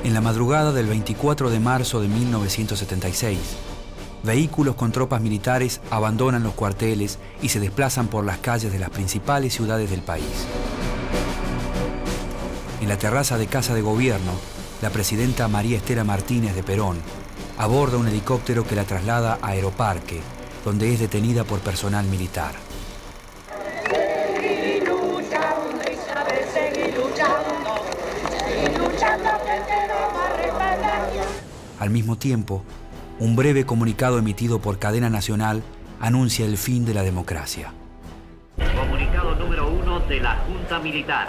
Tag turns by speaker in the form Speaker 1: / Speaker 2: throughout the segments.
Speaker 1: En la madrugada del 24 de marzo de 1976, vehículos con tropas militares abandonan los cuarteles y se desplazan por las calles de las principales ciudades del país. En la terraza de Casa de Gobierno, la presidenta María Estela Martínez de Perón aborda un helicóptero que la traslada a Aeroparque, donde es detenida por personal militar.
Speaker 2: Seguí luchando, Isabel, seguí luchando que te vamos a respaldar.
Speaker 1: Al mismo tiempo, un breve comunicado emitido por Cadena Nacional anuncia el fin de la democracia.
Speaker 3: Comunicado número 1 de la Junta Militar.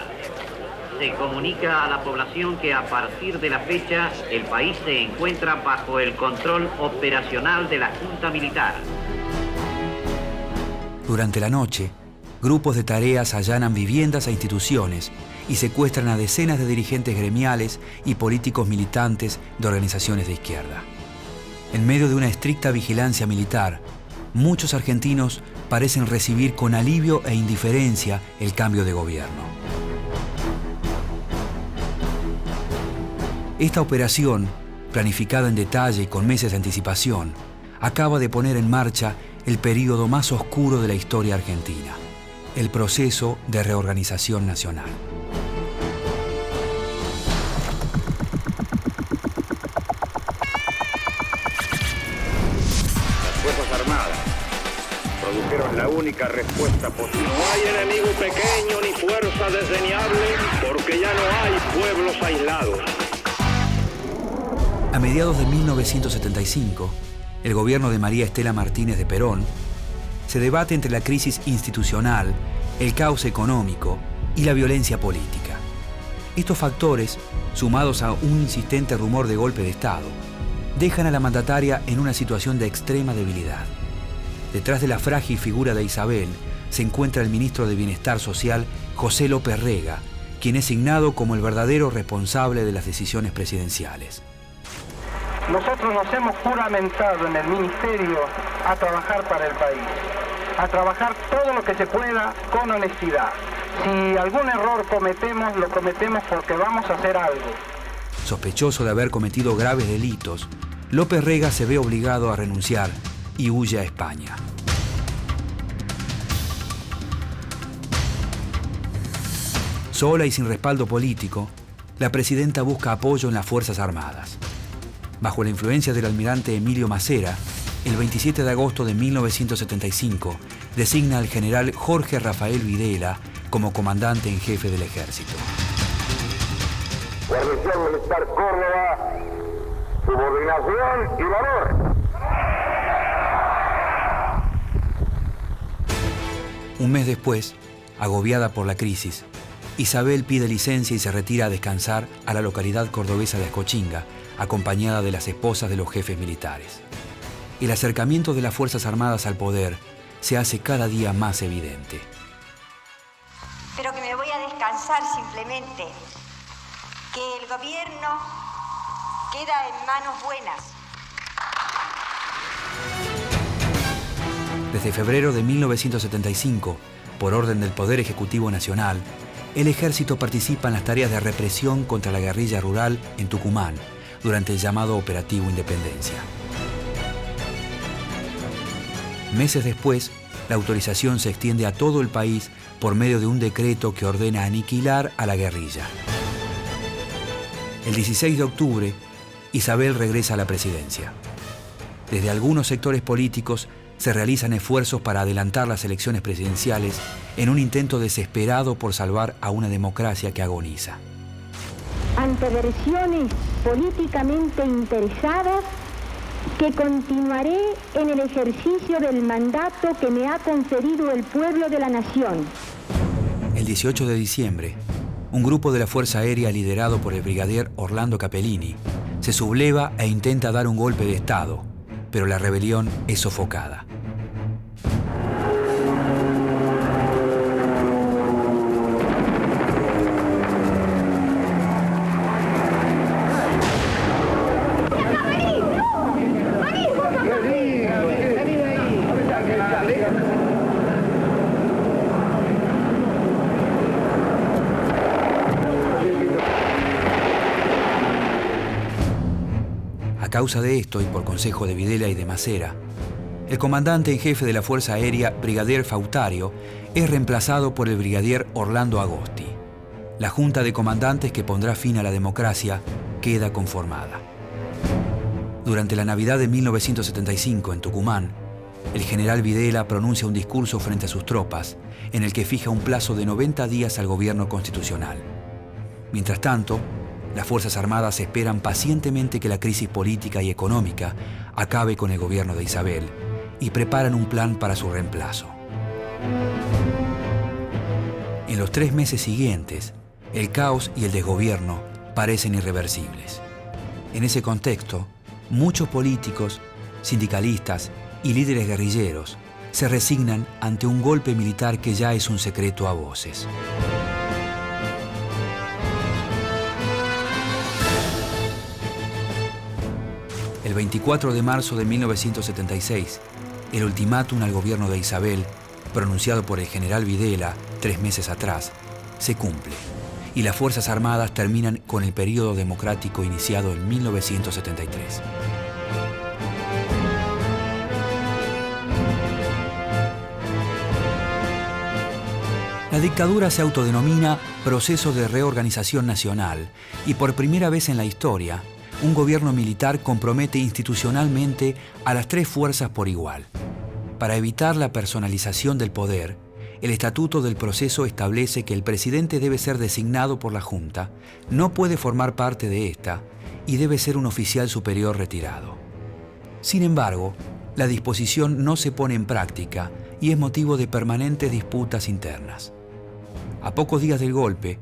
Speaker 3: Se comunica a la población que a partir de la fecha el país se encuentra bajo el control operacional de la Junta Militar.
Speaker 1: Durante la noche, grupos de tareas allanan viviendas e instituciones y secuestran a decenas de dirigentes gremiales y políticos militantes de organizaciones de izquierda. En medio de una estricta vigilancia militar, muchos argentinos parecen recibir con alivio e indiferencia el cambio de gobierno. Esta operación, planificada en detalle y con meses de anticipación, acaba de poner en marcha el período más oscuro de la historia argentina, el proceso de reorganización nacional.
Speaker 4: Las Fuerzas Armadas produjeron la única respuesta posible.
Speaker 5: No hay enemigo pequeño ni fuerza desdeñable, porque ya no hay pueblos aislados.
Speaker 1: A mediados de 1975, el gobierno de María Estela Martínez de Perón se debate entre la crisis institucional, el caos económico y la violencia política. Estos factores, sumados a un insistente rumor de golpe de Estado, dejan a la mandataria en una situación de extrema debilidad. Detrás de la frágil figura de Isabel se encuentra el ministro de Bienestar Social, José López Rega, quien es signado como el verdadero responsable de las decisiones presidenciales.
Speaker 6: Nosotros nos hemos juramentado en el ministerio a trabajar para el país, a trabajar todo lo que se pueda con honestidad. Si algún error cometemos, lo cometemos porque vamos a hacer algo.
Speaker 1: Sospechoso de haber cometido graves delitos, López Rega se ve obligado a renunciar y huye a España. Sola y sin respaldo político, la presidenta busca apoyo en las Fuerzas Armadas. Bajo la influencia del almirante Emilio Macera, el 27 de agosto de 1975, designa al general Jorge Rafael Videla como comandante en jefe del ejército.
Speaker 4: Guarnición Militar Córdoba, subordinación y valor.
Speaker 1: Un mes después, agobiada por la crisis, Isabel pide licencia y se retira a descansar a la localidad cordobesa de Ascochinga, acompañada de las esposas de los jefes militares. El acercamiento de las Fuerzas Armadas al poder se hace cada día más evidente.
Speaker 7: Pero que me voy a descansar simplemente, que el gobierno queda en manos buenas.
Speaker 1: Desde febrero de 1975, por orden del Poder Ejecutivo Nacional, el ejército participa en las tareas de represión contra la guerrilla rural en Tucumán, durante el llamado Operativo Independencia. Meses después, la autorización se extiende a todo el país por medio de un decreto que ordena aniquilar a la guerrilla. El 16 de octubre, Isabel regresa a la presidencia. Desde algunos sectores políticos se realizan esfuerzos para adelantar las elecciones presidenciales en un intento desesperado por salvar a una democracia que agoniza.
Speaker 8: Ante versiones políticamente interesadas, que continuaré en el ejercicio del mandato que me ha conferido el pueblo de la nación.
Speaker 1: El 18 de diciembre, un grupo de la Fuerza Aérea liderado por el brigadier Orlando Capellini se subleva e intenta dar un golpe de Estado, pero la rebelión es sofocada. causa de esto, y por consejo de Videla y de Macera, el comandante en jefe de la Fuerza Aérea, brigadier Fautario, es reemplazado por el brigadier Orlando Agosti. La junta de comandantes que pondrá fin a la democracia queda conformada. Durante la Navidad de 1975, en Tucumán, el general Videla pronuncia un discurso frente a sus tropas, en el que fija un plazo de 90 días al gobierno constitucional. Mientras tanto, las Fuerzas Armadas esperan pacientemente que la crisis política y económica acabe con el gobierno de Isabel y preparan un plan para su reemplazo. En los 3 meses siguientes, el caos y el desgobierno parecen irreversibles. En ese contexto, muchos políticos, sindicalistas y líderes guerrilleros se resignan ante un golpe militar que ya es un secreto a voces. El 24 de marzo de 1976, el ultimátum al gobierno de Isabel, pronunciado por el general Videla 3 meses atrás, se cumple y las Fuerzas Armadas terminan con el período democrático iniciado en 1973. La dictadura se autodenomina Proceso de Reorganización Nacional y por primera vez en la historia, un gobierno militar compromete institucionalmente a las 3 fuerzas por igual. Para evitar la personalización del poder, el Estatuto del Proceso establece que el presidente debe ser designado por la Junta, no puede formar parte de esta y debe ser un oficial superior retirado. Sin embargo, la disposición no se pone en práctica y es motivo de permanentes disputas internas. A pocos días del golpe,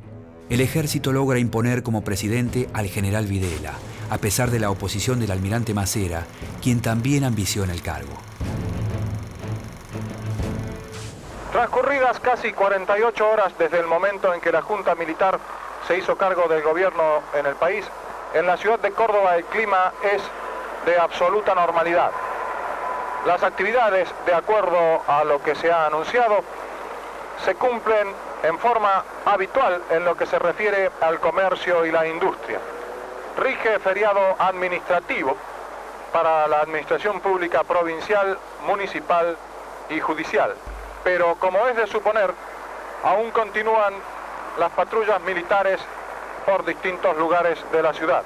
Speaker 1: el ejército logra imponer como presidente al general Videla, a pesar de la oposición del almirante Macera, quien también ambiciona el cargo.
Speaker 6: Transcurridas casi 48 horas desde el momento en que la Junta Militar se hizo cargo del gobierno en el país, en la ciudad de Córdoba el clima es de absoluta normalidad. Las actividades, de acuerdo a lo que se ha anunciado, se cumplen en forma habitual en lo que se refiere al comercio y la industria. Rige feriado administrativo para la administración pública provincial, municipal y judicial. Pero como es de suponer, aún continúan las patrullas militares por distintos lugares de la ciudad.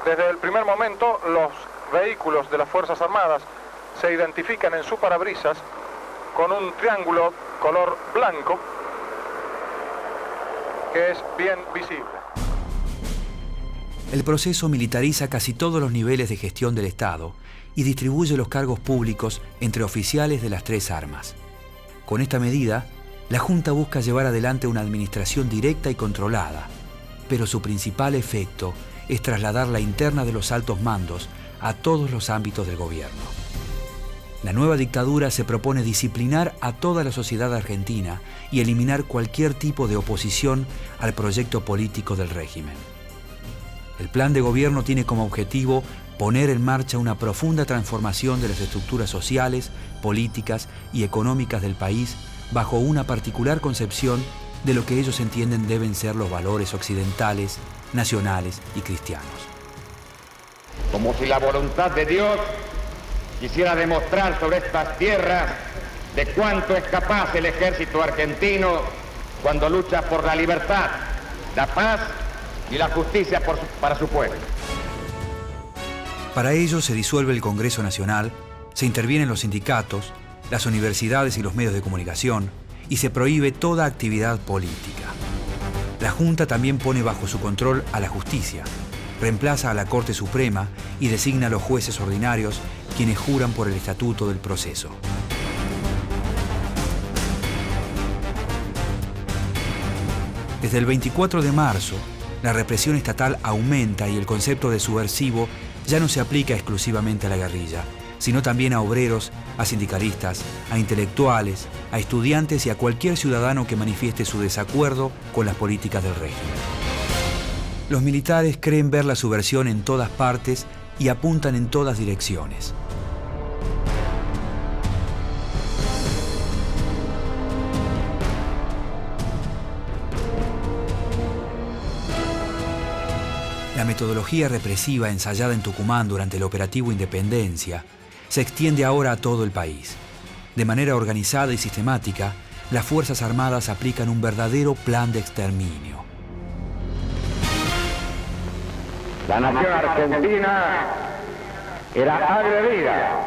Speaker 6: Desde el primer momento, los vehículos de las Fuerzas Armadas se identifican en su parabrisas con un triángulo color blanco que es bien visible.
Speaker 1: El proceso militariza casi todos los niveles de gestión del Estado y distribuye los cargos públicos entre oficiales de las 3 armas. Con esta medida, la Junta busca llevar adelante una administración directa y controlada, pero su principal efecto es trasladar la interna de los altos mandos a todos los ámbitos del gobierno. La nueva dictadura se propone disciplinar a toda la sociedad argentina y eliminar cualquier tipo de oposición al proyecto político del régimen. El plan de gobierno tiene como objetivo poner en marcha una profunda transformación de las estructuras sociales, políticas y económicas del país bajo una particular concepción de lo que ellos entienden deben ser los valores occidentales, nacionales y cristianos.
Speaker 9: Como si la voluntad de Dios quisiera demostrar sobre estas tierras de cuánto es capaz el ejército argentino cuando lucha por la libertad, la paz y la justicia para su pueblo.
Speaker 1: Para ello se disuelve el Congreso Nacional, se intervienen los sindicatos, las universidades y los medios de comunicación y se prohíbe toda actividad política. La Junta también pone bajo su control a la justicia, reemplaza a la Corte Suprema y designa a los jueces ordinarios quienes juran por el Estatuto del Proceso. Desde el 24 de marzo, la represión estatal aumenta y el concepto de subversivo ya no se aplica exclusivamente a la guerrilla, sino también a obreros, a sindicalistas, a intelectuales, a estudiantes y a cualquier ciudadano que manifieste su desacuerdo con las políticas del régimen. Los militares creen ver la subversión en todas partes y apuntan en todas direcciones. La metodología represiva ensayada en Tucumán durante el operativo Independencia se extiende ahora a todo el país. De manera organizada y sistemática, las Fuerzas Armadas aplican un verdadero plan de exterminio.
Speaker 9: La nación argentina era agredida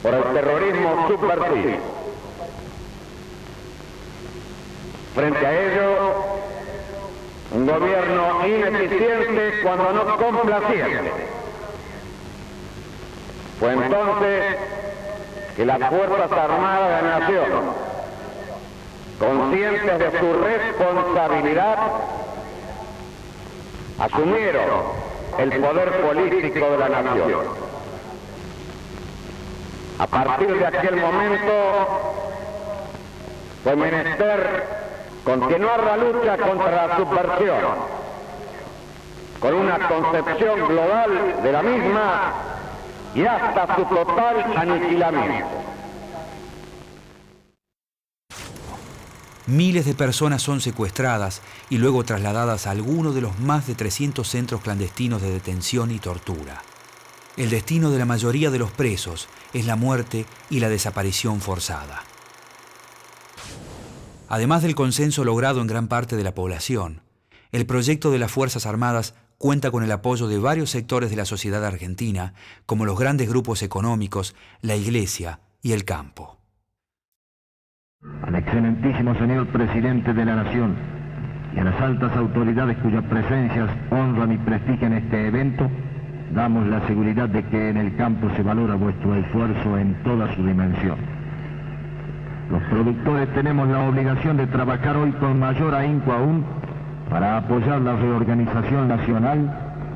Speaker 9: por el terrorismo subversivo. Frente a ello, un gobierno ineficiente cuando no complaciente. Fue entonces que las Fuerzas Armadas de la Nación, conscientes de su responsabilidad, asumieron el poder político de la nación. A partir de aquel momento fue menester continuar la lucha contra la subversión, con una concepción global de la misma y hasta su total aniquilamiento.
Speaker 1: Miles de personas son secuestradas y luego trasladadas a alguno de los más de 300 centros clandestinos de detención y tortura. El destino de la mayoría de los presos es la muerte y la desaparición forzada. Además del consenso logrado en gran parte de la población, el proyecto de las Fuerzas Armadas cuenta con el apoyo de varios sectores de la sociedad argentina, como los grandes grupos económicos, la Iglesia y el campo.
Speaker 10: Al excelentísimo señor presidente de la Nación y a las altas autoridades cuyas presencias honran y prestigian este evento, damos la seguridad de que en el campo se valora vuestro esfuerzo en toda su dimensión. Los productores tenemos la obligación de trabajar hoy con mayor ahínco aún para apoyar la reorganización nacional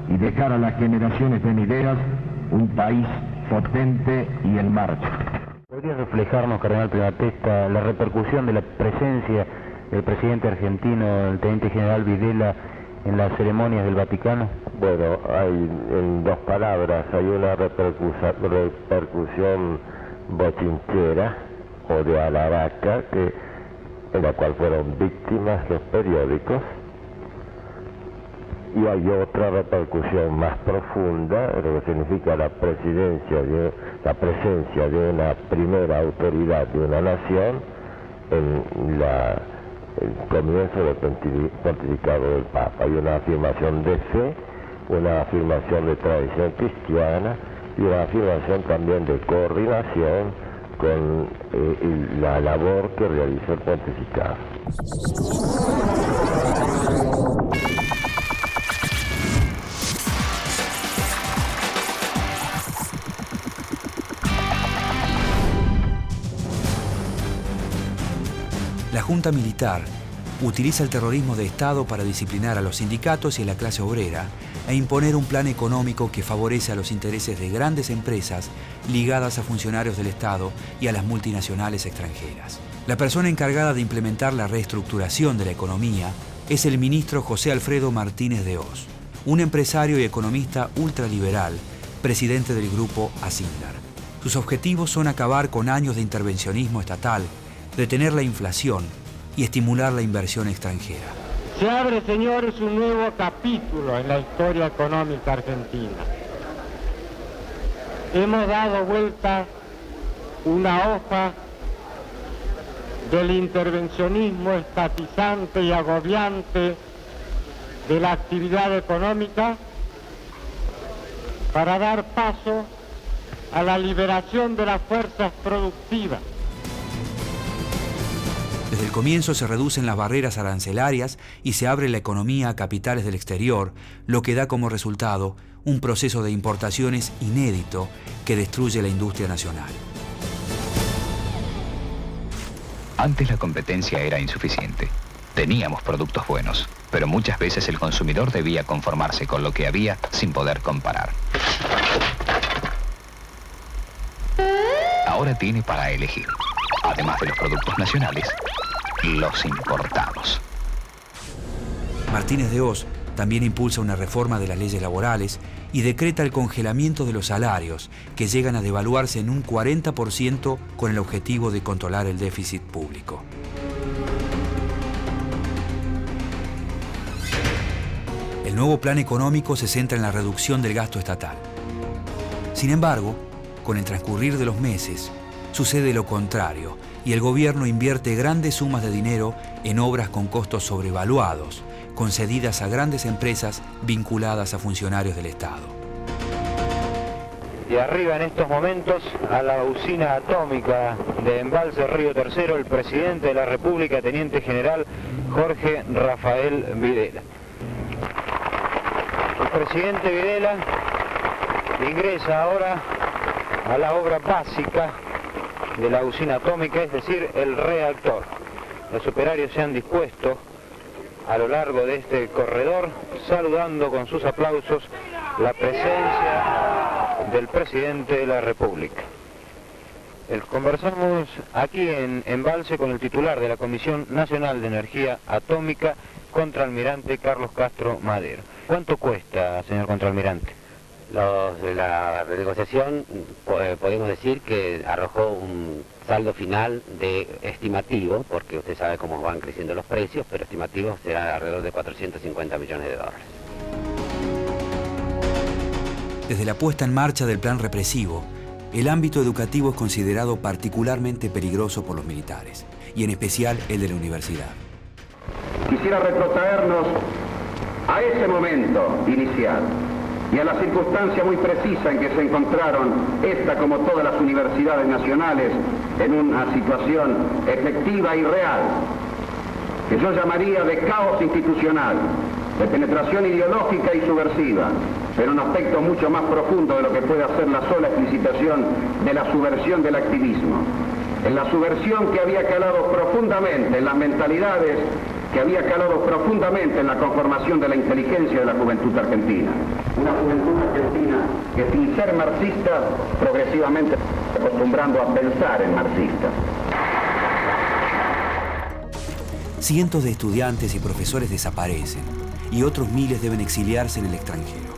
Speaker 10: y dejar a las generaciones venideras un país potente y en marcha.
Speaker 11: ¿Podría reflejarnos, cardenal Primatesta, la repercusión de la presencia del presidente argentino, el teniente general Videla, en las ceremonias del Vaticano?
Speaker 12: Bueno, hay en dos palabras, hay una repercusión bochinchera o de alaraca, en la cual fueron víctimas los periódicos, y hay otra repercusión más profunda, lo que significa la presencia de una primera autoridad de una nación en el comienzo del pontificado del Papa. Hay una afirmación de fe, una afirmación de tradición cristiana y una afirmación también de coordinación con la labor que realizó el pontificado.
Speaker 1: La Junta Militar utiliza el terrorismo de Estado para disciplinar a los sindicatos y a la clase obrera e imponer un plan económico que favorece a los intereses de grandes empresas ligadas a funcionarios del Estado y a las multinacionales extranjeras. La persona encargada de implementar la reestructuración de la economía es el ministro José Alfredo Martínez de Oz, un empresario y economista ultraliberal, presidente del grupo Asindar. Sus objetivos son acabar con años de intervencionismo estatal, detener la inflación y estimular la inversión extranjera.
Speaker 13: Se abre, señores, un nuevo capítulo en la historia económica argentina. Hemos dado vuelta una hoja del intervencionismo estatizante y agobiante de la actividad económica para dar paso a la liberación de las fuerzas productivas.
Speaker 1: Desde el comienzo se reducen las barreras arancelarias y se abre la economía a capitales del exterior, lo que da como resultado un proceso de importaciones inédito que destruye la industria nacional.
Speaker 14: Antes la competencia era insuficiente. Teníamos productos buenos, pero muchas veces el consumidor debía conformarse con lo que había sin poder comparar. Ahora tiene para elegir, además de los productos nacionales, los importados.
Speaker 1: Martínez de Oz también impulsa una reforma de las leyes laborales y decreta el congelamiento de los salarios, que llegan a devaluarse en un 40% con el objetivo de controlar el déficit público. El nuevo plan económico se centra en la reducción del gasto estatal. Sin embargo, con el transcurrir de los meses, sucede lo contrario y el gobierno invierte grandes sumas de dinero en obras con costos sobrevaluados, concedidas a grandes empresas vinculadas a funcionarios del Estado.
Speaker 11: Y arriba en estos momentos, a la usina atómica de Embalse Río Tercero, el presidente de la República, Teniente General Jorge Rafael Videla. El presidente Videla ingresa ahora a la obra básica de la usina atómica, es decir, el reactor. Los operarios se han dispuesto a lo largo de este corredor, saludando con sus aplausos la presencia del presidente de la República. Conversamos aquí en Embalse con el titular de la Comisión Nacional de Energía Atómica, contraalmirante Carlos Castro Madero. ¿Cuánto cuesta, señor contraalmirante?
Speaker 15: La renegociación podemos decir que arrojó un saldo final de estimativo, porque usted sabe cómo van creciendo los precios, pero estimativo será alrededor de 450 millones de dólares.
Speaker 1: Desde la puesta en marcha del plan represivo, el ámbito educativo es considerado particularmente peligroso por los militares, y en especial el de la universidad.
Speaker 16: Quisiera retrotraernos a ese momento inicial y a la circunstancia muy precisa en que se encontraron esta, como todas las universidades nacionales, en una situación efectiva y real, que yo llamaría de caos institucional, de penetración ideológica y subversiva, pero un aspecto mucho más profundo de lo que puede hacer la sola explicitación de la subversión del activismo. En la subversión que había calado profundamente en las mentalidades, que había calado profundamente en la conformación de la inteligencia de la juventud argentina. Una juventud argentina que, sin ser marxista, progresivamente acostumbrando a pensar en marxista.
Speaker 1: Cientos de estudiantes y profesores desaparecen y otros miles deben exiliarse en el extranjero.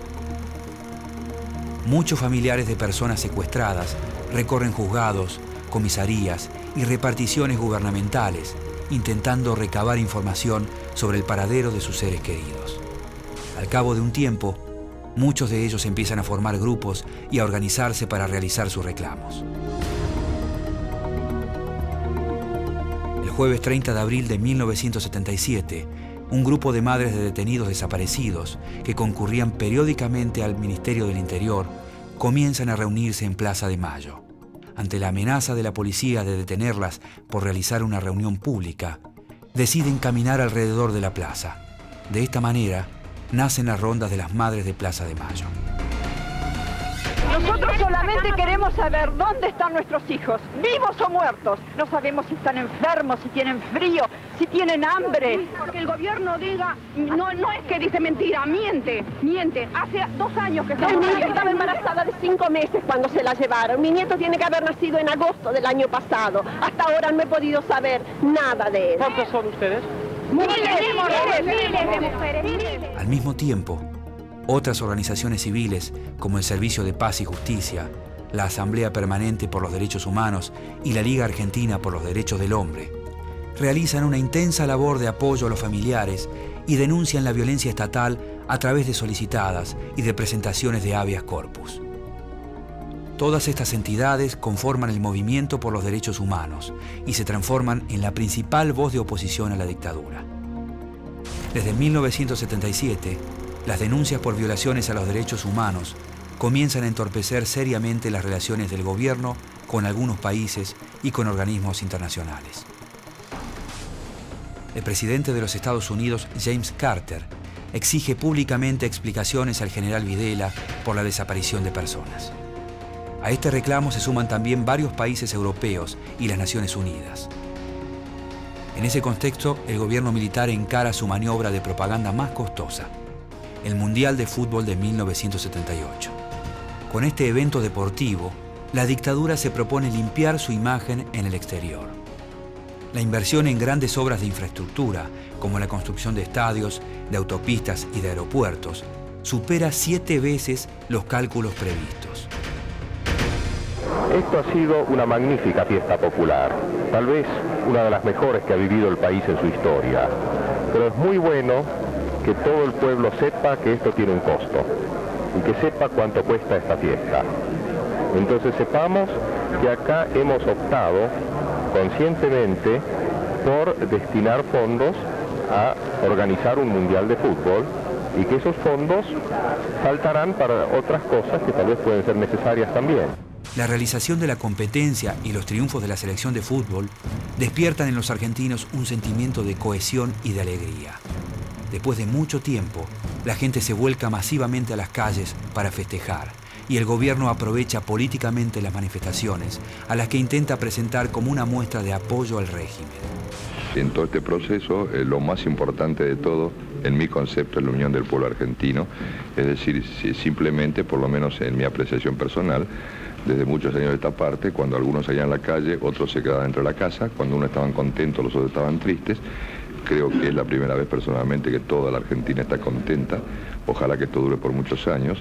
Speaker 1: Muchos familiares de personas secuestradas recorren juzgados, comisarías y reparticiones gubernamentales, intentando recabar información sobre el paradero de sus seres queridos. Al cabo de un tiempo, muchos de ellos empiezan a formar grupos y a organizarse para realizar sus reclamos. El jueves 30 de abril de 1977, un grupo de madres de detenidos desaparecidos que concurrían periódicamente al Ministerio del Interior comienzan a reunirse en Plaza de Mayo. Ante la amenaza de la policía de detenerlas por realizar una reunión pública, deciden caminar alrededor de la plaza. De esta manera, nacen las rondas de las madres de Plaza de Mayo.
Speaker 17: Nosotros solamente queremos saber dónde están nuestros hijos, vivos o muertos. No sabemos si están enfermos, si tienen frío, si tienen hambre.
Speaker 18: Porque el gobierno diga, no es que dice mentira, miente. Hace 2 años que
Speaker 17: Mi nieta estaba embarazada de 5 meses cuando se la llevaron. Mi nieto tiene que haber nacido en agosto del año pasado. Hasta ahora no he podido saber nada de él.
Speaker 13: ¿Cuántos son ustedes?
Speaker 17: Miles de mujeres.
Speaker 1: Al mismo tiempo, otras organizaciones civiles, como el Servicio de Paz y Justicia, la Asamblea Permanente por los Derechos Humanos y la Liga Argentina por los Derechos del Hombre, realizan una intensa labor de apoyo a los familiares y denuncian la violencia estatal a través de solicitadas y de presentaciones de habeas corpus. Todas estas entidades conforman el movimiento por los derechos humanos y se transforman en la principal voz de oposición a la dictadura. Desde 1977, las denuncias por violaciones a los derechos humanos comienzan a entorpecer seriamente las relaciones del gobierno con algunos países y con organismos internacionales. El presidente de los Estados Unidos, James Carter, exige públicamente explicaciones al general Videla por la desaparición de personas. A este reclamo se suman también varios países europeos y las Naciones Unidas. En ese contexto, el gobierno militar encara su maniobra de propaganda más costosa, el Mundial de Fútbol de 1978. Con este evento deportivo, la dictadura se propone limpiar su imagen en el exterior. La inversión en grandes obras de infraestructura, como la construcción de estadios, de autopistas y de aeropuertos, supera 7 veces los cálculos previstos.
Speaker 19: Esto ha sido una magnífica fiesta popular, tal vez una de las mejores que ha vivido el país en su historia. Pero es muy bueno que todo el pueblo sepa que esto tiene un costo y que sepa cuánto cuesta esta fiesta. Entonces sepamos que acá hemos optado conscientemente por destinar fondos a organizar un mundial de fútbol y que esos fondos faltarán para otras cosas que tal vez pueden ser necesarias también.
Speaker 1: La realización de la competencia y los triunfos de la selección de fútbol despiertan en los argentinos un sentimiento de cohesión y de alegría. Después de mucho tiempo, la gente se vuelca masivamente a las calles para festejar y el gobierno aprovecha políticamente las manifestaciones a las que intenta presentar como una muestra de apoyo al régimen.
Speaker 20: En todo este proceso, lo más importante de todo, en mi concepto, es la unión del pueblo argentino, es decir, simplemente, por lo menos en mi apreciación personal, desde muchos años de esta parte, cuando algunos salían a la calle, otros se quedaban dentro de la casa, cuando unos estaban contentos, los otros estaban tristes. Creo que es la primera vez personalmente que toda la Argentina está contenta, ojalá que esto dure por muchos años.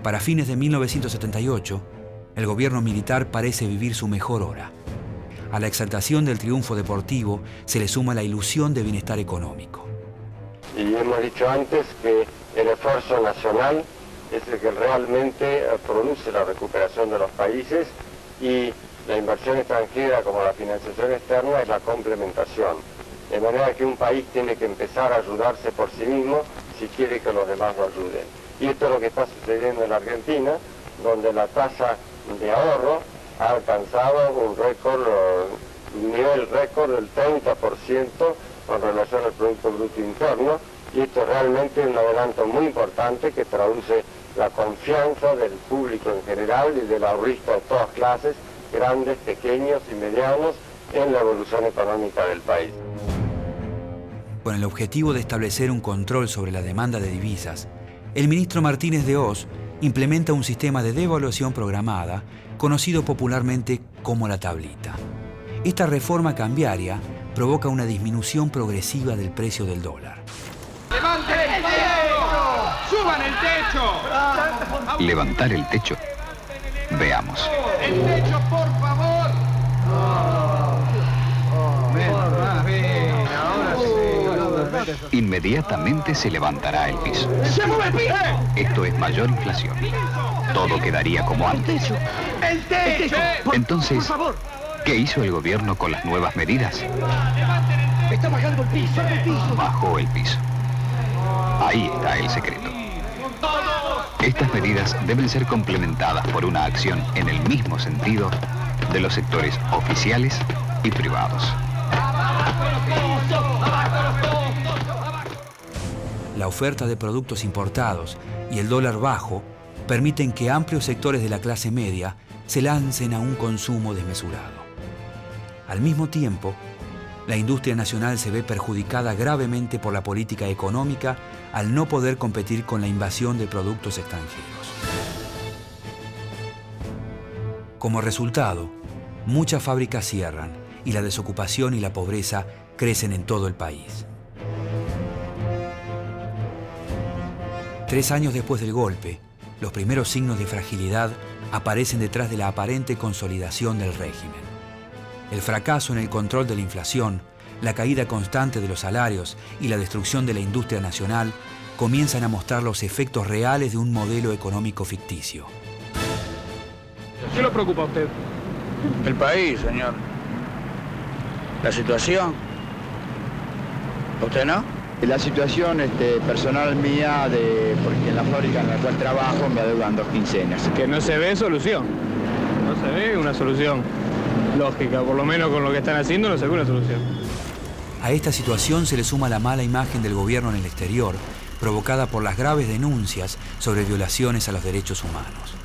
Speaker 1: Para fines de 1978, el gobierno militar parece vivir su mejor hora. A la exaltación del triunfo deportivo se le suma la ilusión de bienestar económico.
Speaker 21: Y hemos dicho antes que el esfuerzo nacional es el que realmente produce la recuperación de los países y la inversión extranjera como la financiación externa es la complementación. De manera que un país tiene que empezar a ayudarse por sí mismo si quiere que los demás lo ayuden. Y esto es lo que está sucediendo en la Argentina, donde la tasa de ahorro ha alcanzado un nivel récord del 30% con relación al Producto Bruto Interno, y esto es realmente un adelanto muy importante que traduce la confianza del público en general y del ahorrista de todas clases, grandes, pequeños y medianos, en la evolución económica del país.
Speaker 1: Con el objetivo de establecer un control sobre la demanda de divisas, el ministro Martínez de Hoz implementa un sistema de devaluación programada, conocido popularmente como la tablita. Esta reforma cambiaria provoca una disminución progresiva del precio del dólar.
Speaker 22: ¡Levanten el techo! ¡Suban el techo!
Speaker 14: ¿Levantar el techo? Veamos.
Speaker 22: ¡El techo, por favor!
Speaker 14: Inmediatamente se levantará el piso.
Speaker 22: ¡Se mueve el piso!
Speaker 14: Esto es mayor inflación. Todo quedaría como antes.
Speaker 22: ¡El techo!
Speaker 14: Entonces, por favor, ¿qué hizo el gobierno con las nuevas medidas?
Speaker 22: ¡Está bajando el piso!
Speaker 14: Bajó el piso. Ahí está el secreto. Estas medidas deben ser complementadas por una acción en el mismo sentido de los sectores oficiales y privados.
Speaker 1: La oferta de productos importados y el dólar bajo permiten que amplios sectores de la clase media se lancen a un consumo desmesurado. Al mismo tiempo, la industria nacional se ve perjudicada gravemente por la política económica al no poder competir con la invasión de productos extranjeros. Como resultado, muchas fábricas cierran y la desocupación y la pobreza crecen en todo el país. 3 años después del golpe, los primeros signos de fragilidad aparecen detrás de la aparente consolidación del régimen. El fracaso en el control de la inflación, la caída constante de los salarios y la destrucción de la industria nacional comienzan a mostrar los efectos reales de un modelo económico ficticio.
Speaker 23: ¿Qué lo preocupa a usted?
Speaker 24: El país, señor. La situación. ¿A usted no?
Speaker 25: La situación personal mía, porque en la fábrica en la cual trabajo me adeudan 2 quincenas.
Speaker 23: Que no se ve solución. No se ve una solución lógica, por lo menos con lo que están haciendo no se ve una solución.
Speaker 1: A esta situación se le suma la mala imagen del gobierno en el exterior, provocada por las graves denuncias sobre violaciones a los derechos humanos.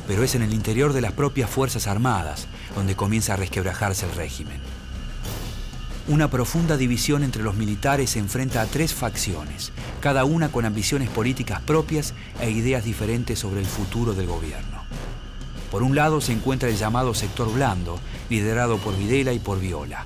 Speaker 1: Pero es en el interior de las propias Fuerzas Armadas donde comienza a resquebrajarse el régimen. Una profunda división entre los militares se enfrenta a 3 facciones, cada una con ambiciones políticas propias e ideas diferentes sobre el futuro del gobierno. Por un lado se encuentra el llamado sector blando, liderado por Videla y por Viola.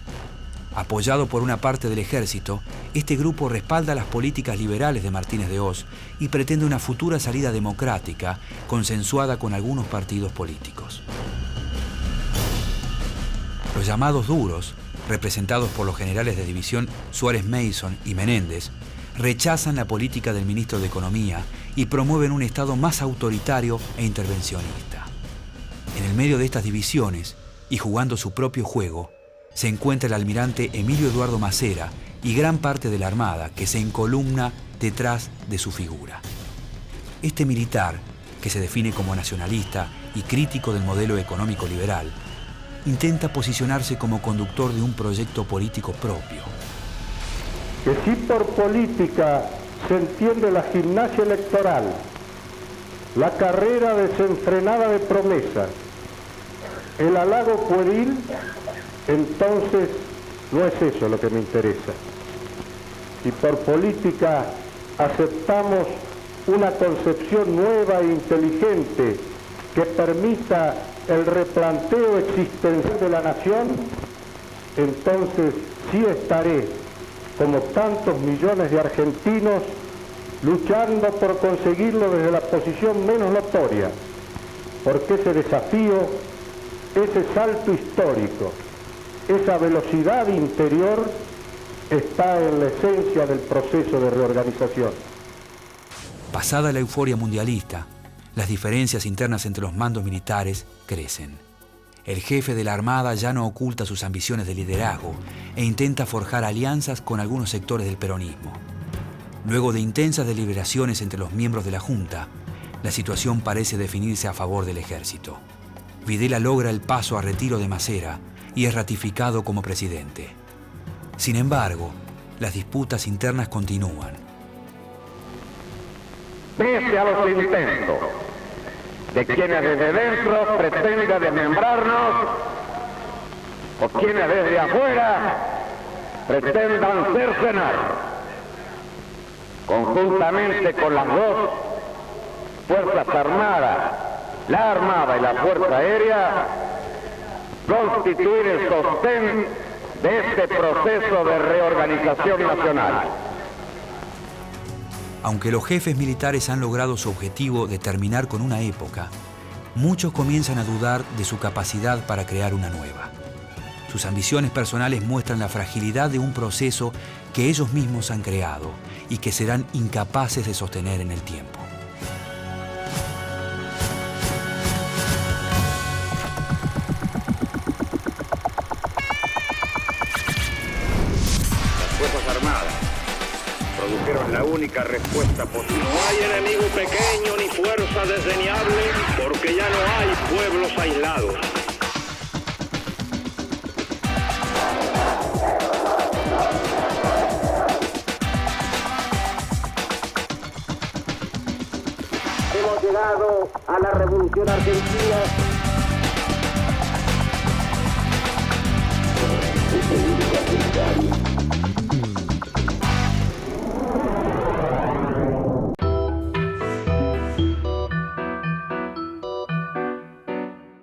Speaker 1: Apoyado por una parte del ejército, este grupo respalda las políticas liberales de Martínez de Hoz y pretende una futura salida democrática consensuada con algunos partidos políticos. Los llamados duros representados por los generales de división Suárez Mason y Menéndez, rechazan la política del ministro de Economía y promueven un Estado más autoritario e intervencionista. En el medio de estas divisiones, y jugando su propio juego, se encuentra el almirante Emilio Eduardo Macera y gran parte de la Armada que se encolumna detrás de su figura. Este militar, que se define como nacionalista y crítico del modelo económico liberal, intenta posicionarse como conductor de un proyecto político propio.
Speaker 2: Que si por política se entiende la gimnasia electoral, la carrera desenfrenada de promesas, el halago pueril, entonces no es eso lo que me interesa. Si por política aceptamos una concepción nueva e inteligente que permita el replanteo existencial de la nación, entonces sí estaré, como tantos millones de argentinos, luchando por conseguirlo desde la posición menos notoria, porque ese desafío, ese salto histórico, esa velocidad interior está en la esencia del proceso de reorganización.
Speaker 1: Pasada la euforia mundialista, las diferencias internas entre los mandos militares crecen. El jefe de la Armada ya no oculta sus ambiciones de liderazgo e intenta forjar alianzas con algunos sectores del peronismo. Luego de intensas deliberaciones entre los miembros de la Junta, la situación parece definirse a favor del ejército. Videla logra el paso a retiro de Macera y es ratificado como presidente. Sin embargo, las disputas internas continúan.
Speaker 16: Pese a los intentos de quienes desde dentro pretenden desmembrarnos o quienes desde afuera pretendan cercenarnos, conjuntamente con las dos Fuerzas Armadas, la Armada y la Fuerza Aérea, constituir el sostén de este proceso de reorganización nacional.
Speaker 1: Aunque los jefes militares han logrado su objetivo de terminar con una época, muchos comienzan a dudar de su capacidad para crear una nueva. Sus ambiciones personales muestran la fragilidad de un proceso que ellos mismos han creado y que serán incapaces de sostener en el tiempo.
Speaker 16: Las Fuerzas Armadas produjeron la única respuesta posible.
Speaker 3: No hay enemigo pequeño ni fuerza desdeñable, porque ya no hay pueblos aislados.
Speaker 16: Hemos llegado a la Revolución Argentina